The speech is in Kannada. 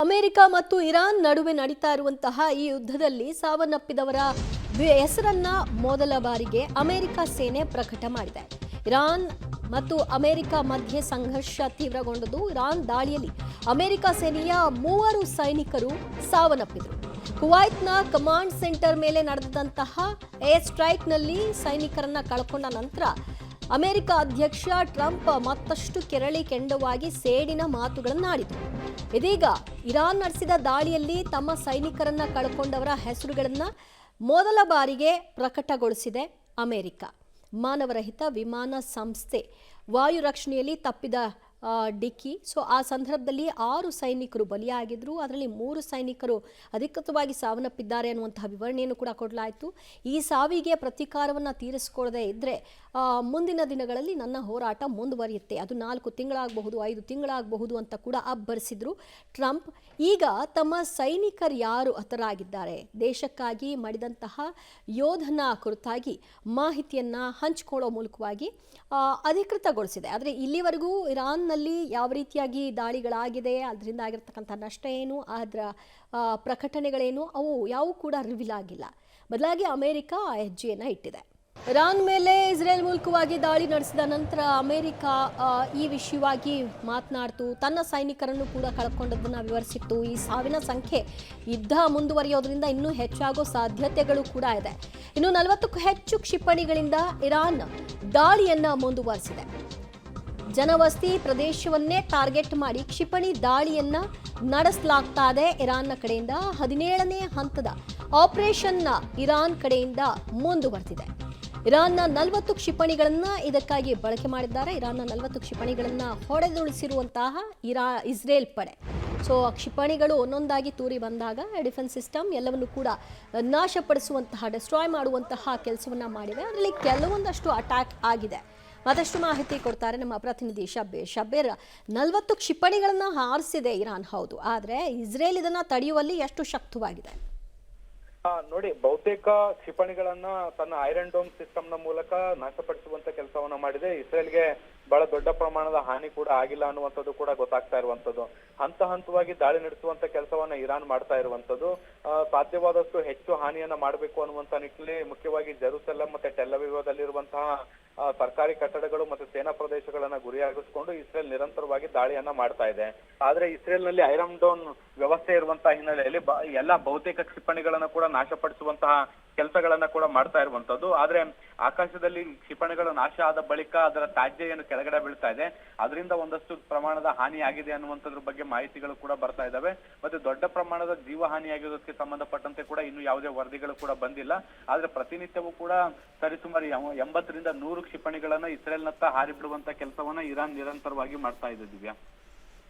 ಅಮೆರಿಕ ಮತ್ತು ಇರಾನ್ ನಡುವೆ ನಡೀತಾ ಇರುವಂತಹ ಈ ಯುದ್ಧದಲ್ಲಿ ಸಾವನ್ನಪ್ಪಿದವರ ಹೆಸರನ್ನ ಮೊದಲ ಬಾರಿಗೆ ಅಮೆರಿಕ ಸೇನೆ ಪ್ರಕಟ ಮಾಡಿದೆ. ಇರಾನ್ ಮತ್ತು ಅಮೆರಿಕ ಮಧ್ಯೆ ಸಂಘರ್ಷ ತೀವ್ರಗೊಂಡದ್ದು. ಇರಾನ್ ದಾಳಿಯಲ್ಲಿ ಅಮೆರಿಕ ಸೇನೆಯ 3 ಸೈನಿಕರು ಸಾವನ್ನಪ್ಪಿದರು. ಕುವೈತ್ನ ಕಮಾಂಡ್ ಸೆಂಟರ್ ಮೇಲೆ ನಡೆದಂತಹ ಏರ್ ಸ್ಟ್ರೈಕ್ನಲ್ಲಿ ಸೈನಿಕರನ್ನ ಕಳ್ಕೊಂಡ ನಂತರ ಅಮೆರಿಕ ಅಧ್ಯಕ್ಷ ಟ್ರಂಪ್ ಮತ್ತಷ್ಟು ಕೆರಳಿ ಕೆಂಡವಾಗಿ ಸೇಡಿನ ಮಾತುಗಳನ್ನಾಡಿದರು. ಇದೀಗ ಇರಾನ್ ನಡೆಸಿದ ದಾಳಿಯಲ್ಲಿ ತಮ್ಮ ಸೈನಿಕರನ್ನ ಕಳ್ಕೊಂಡವರ ಹೆಸರುಗಳನ್ನ ಮೊದಲ ಬಾರಿಗೆ ಪ್ರಕಟಗೊಳಿಸಿದೆ ಅಮೆರಿಕ. ಮಾನವರಹಿತ ವಿಮಾನ ಸಂಸ್ಥೆ ವಾಯು ರಕ್ಷಣೆಯಲ್ಲಿ ತಪ್ಪಿದ ಡಿಕ್ಕಿ. ಆ ಸಂದರ್ಭದಲ್ಲಿ 6 ಸೈನಿಕರು ಬಲಿಯಾಗಿದ್ರು. ಅದರಲ್ಲಿ 3 ಸೈನಿಕರು ಅಧಿಕೃತವಾಗಿ ಸಾವನ್ನಪ್ಪಿದ್ದಾರೆ ಅನ್ನುವಂತಹ ವಿವರಣೆಯನ್ನು ಕೂಡ ಕೊಡಲಾಯಿತು. ಈ ಸಾವಿಗೆ ಪ್ರತೀಕಾರವನ್ನು ತೀರಿಸಿಕೊಳ್ಳದೆ ಇದ್ದರೆ ಮುಂದಿನ ದಿನಗಳಲ್ಲಿ ನನ್ನ ಹೋರಾಟ ಮುಂದುವರಿಯುತ್ತೆ, ಅದು 4 ತಿಂಗಳಾಗಬಹುದು, 5 ತಿಂಗಳಾಗಬಹುದು ಅಂತ ಕೂಡ ಅಬ್ಬರಿಸಿದ್ರು ಟ್ರಂಪ್. ಈಗ ತಮ್ಮ ಸೈನಿಕರು ಯಾರು ಹತರಾಗಿದ್ದಾರೆ, ದೇಶಕ್ಕಾಗಿ ಮಾಡಿದಂತಹ ಯೋಧನ ಕುರಿತಾಗಿ ಮಾಹಿತಿಯನ್ನು ಹಂಚಿಕೊಳ್ಳೋ ಮೂಲಕವಾಗಿ ಅಧಿಕೃತಗೊಳಿಸಿದೆ. ಆದರೆ ಇಲ್ಲಿವರೆಗೂ ಇರಾನ್ನಲ್ಲಿ ಯಾವ ರೀತಿಯಾಗಿ ದಾಳಿಗಳಾಗಿದೆ, ಅದರಿಂದ ಆಗಿರ್ತಕ್ಕಂಥ ನಷ್ಟ ಏನು, ಅದರ ಪ್ರಕಟಣೆಗಳೇನು, ಅವು ಯಾವೂ ಕೂಡ ರಿವೀಲ್ ಆಗಿಲ್ಲ. ಬದಲಾಗಿ ಅಮೆರಿಕ ಆ ಹೆಜ್ಜೆಯನ್ನು ಇಟ್ಟಿದೆ. ಇರಾನ್ ಮೇಲೆ ಇಸ್ರೇಲ್ ಮೂಲಕವಾಗಿ ದಾಳಿ ನಡೆಸಿದ ನಂತರ ಅಮೆರಿಕ ಈ ವಿಷಯವಾಗಿ ಮಾತನಾಡ್ತು, ತನ್ನ ಸೈನಿಕರನ್ನು ಕೂಡ ಕಳ್ಕೊಂಡದ್ದನ್ನು ವಿವರಿಸಿತ್ತು. ಈ ಸಾವಿನ ಸಂಖ್ಯೆ ಯುದ್ಧ ಮುಂದುವರಿಯೋದ್ರಿಂದ ಇನ್ನೂ ಹೆಚ್ಚಾಗೋ ಸಾಧ್ಯತೆಗಳು ಕೂಡ ಇದೆ. ಇನ್ನು 40ಕ್ಕೂ ಹೆಚ್ಚು ಕ್ಷಿಪಣಿಗಳಿಂದ ಇರಾನ್ ದಾಳಿಯನ್ನ ಮುಂದುವರಿಸಿದೆ. ಜನವಸತಿ ಪ್ರದೇಶವನ್ನೇ ಟಾರ್ಗೆಟ್ ಮಾಡಿ ಕ್ಷಿಪಣಿ ದಾಳಿಯನ್ನ ನಡೆಸಲಾಗ್ತಾ ಇದೆ ಇರಾನ್ನ ಕಡೆಯಿಂದ. 17ನೇ ಹಂತದ ಆಪರೇಷನ್ನ ಇರಾನ್ ಕಡೆಯಿಂದ ಮುಂದುವರೆದಿದೆ. ಇರಾನ್ನ 40 ಕ್ಷಿಪಣಿಗಳನ್ನ ಇದಕ್ಕಾಗಿ ಬಳಕೆ ಮಾಡಿದ್ದಾರೆ. ಇರಾನ್ನ 40 ಕ್ಷಿಪಣಿಗಳನ್ನ ಹೊಡೆದುಳಿಸಿರುವಂತಹ ಇಸ್ರೇಲ್ ಪಡೆ. ಕ್ಷಿಪಣಿಗಳು ಒಂದೊಂದಾಗಿ ತೂರಿ ಬಂದಾಗ ಡಿಫೆನ್ಸ್ ಸಿಸ್ಟಮ್ ಎಲ್ಲವನ್ನು ಕೂಡ ನಾಶಪಡಿಸುವಂತಹ, ಡಿಸ್ಟ್ರಾಯ್ ಮಾಡುವಂತಹ ಕೆಲಸವನ್ನ ಮಾಡಿದೆ. ಅದರಲ್ಲಿ ಕೆಲವೊಂದಷ್ಟು ಅಟ್ಯಾಕ್ ಆಗಿದೆ. ಮತ್ತಷ್ಟು ಮಾಹಿತಿ ಕೊಡ್ತಾರೆ ನಮ್ಮ ಪ್ರತಿನಿಧಿ ಶಬ್ಬೀರ್. 40 ಕ್ಷಿಪಣಿಗಳನ್ನ ಹಾರಿಸಿದೆ ಇರಾನ್, ಹೌದು, ಆದರೆ ಇಸ್ರೇಲ್ ಇದನ್ನ ತಡೆಯುವಲ್ಲಿ ಎಷ್ಟು ಶಕ್ತವಾಗಿದೆ? ನೋಡಿ, ಬಹುತೇಕ ಕ್ಷಿಪಣಿಗಳನ್ನ ತನ್ನ ಐರನ್ ಡೋಮ್ ಸಿಸ್ಟಮ್ ನ ಮೂಲಕ ನಾಶಪಡಿಸುವಂತ ಕೆಲಸವನ್ನ ಮಾಡಿದೆ. ಇಸ್ರೇಲ್ಗೆ ಬಹಳ ದೊಡ್ಡ ಪ್ರಮಾಣದ ಹಾನಿ ಕೂಡ ಆಗಿಲ್ಲ ಅನ್ನುವಂಥದ್ದು ಕೂಡ ಗೊತ್ತಾಗ್ತಾ ಇರುವಂತದ್ದು. ಹಂತವಾಗಿ ದಾಳಿ ನಡೆಸುವಂತ ಕೆಲಸವನ್ನ ಇರಾನ್ ಮಾಡ್ತಾ ಇರುವಂತದ್ದು. ಸಾಧ್ಯವಾದಷ್ಟು ಹೆಚ್ಚು ಹಾನಿಯನ್ನ ಮಾಡಬೇಕು ಅನ್ನುವಂತ ನಿಟ್ಟಿನಲ್ಲಿ ಮುಖ್ಯವಾಗಿ ಜೆರುಸಲೆಂ ಮತ್ತೆ ಟೆಲ್ ಅವೀವ್‌ದಲ್ಲಿರುವಂತಹ ಸರ್ಕಾರಿ ಕಟ್ಟಡಗಳು ಮತ್ತು ಸೇನಾ ಪ್ರದೇಶಗಳನ್ನ ಗುರಿಯಾಗಿಸಿಕೊಂಡು ಇಸ್ರೇಲ್ ನಿರಂತರವಾಗಿ ದಾಳಿಯನ್ನ ಮಾಡ್ತಾ ಇದೆ. ಆದ್ರೆ ಇಸ್ರೇಲ್ ನಲ್ಲಿ ಐರನ್ ಡೋಮ್ ವ್ಯವಸ್ಥೆ ಇರುವಂತಹ ಹಿನ್ನೆಲೆಯಲ್ಲಿ ಎಲ್ಲಾ ಬಹುತೇಕ ಕ್ಷಿಪಣಿಗಳನ್ನ ಕೂಡ ನಾಶಪಡಿಸುವಂತಹ ಕೆಲಸಗಳನ್ನ ಕೂಡ ಮಾಡ್ತಾ ಇರುವಂತದ್ದು. ಆದ್ರೆ ಆಕಾಶದಲ್ಲಿ ಕ್ಷಿಪಣಿಗಳು ನಾಶ ಆದ ಬಳಿಕ ಅದರ ತ್ಯಾಜ್ಯ ಏನು ಕೆಳಗಡೆ ಬೀಳ್ತಾ ಇದೆ, ಅದರಿಂದ ಒಂದಷ್ಟು ಪ್ರಮಾಣದ ಹಾನಿ ಆಗಿದೆ ಅನ್ನುವಂಥದ್ರ ಬಗ್ಗೆ ಮಾಹಿತಿಗಳು ಕೂಡ ಬರ್ತಾ ಇದಾವೆ. ಮತ್ತೆ ದೊಡ್ಡ ಪ್ರಮಾಣದ ಜೀವ ಹಾನಿಯಾಗಿರೋದಕ್ಕೆ ಸಂಬಂಧಪಟ್ಟಂತೆ ಕೂಡ ಇನ್ನು ಯಾವುದೇ ವರದಿಗಳು ಕೂಡ ಬಂದಿಲ್ಲ. ಆದ್ರೆ ಪ್ರತಿನಿತ್ಯವೂ ಕೂಡ ಸರಿಸುಮಾರು 80ರಿಂದ 100 ಕ್ಷಿಪಣಿಗಳನ್ನ ಇಸ್ರೇಲ್ನತ್ತ ಹಾರಿ ಬಿಡುವಂತ ಕೆಲಸವನ್ನ ಇರಾನ್ ನಿರಂತರವಾಗಿ ಮಾಡ್ತಾ ಇದೆ. ದಿವ್ಯಾ.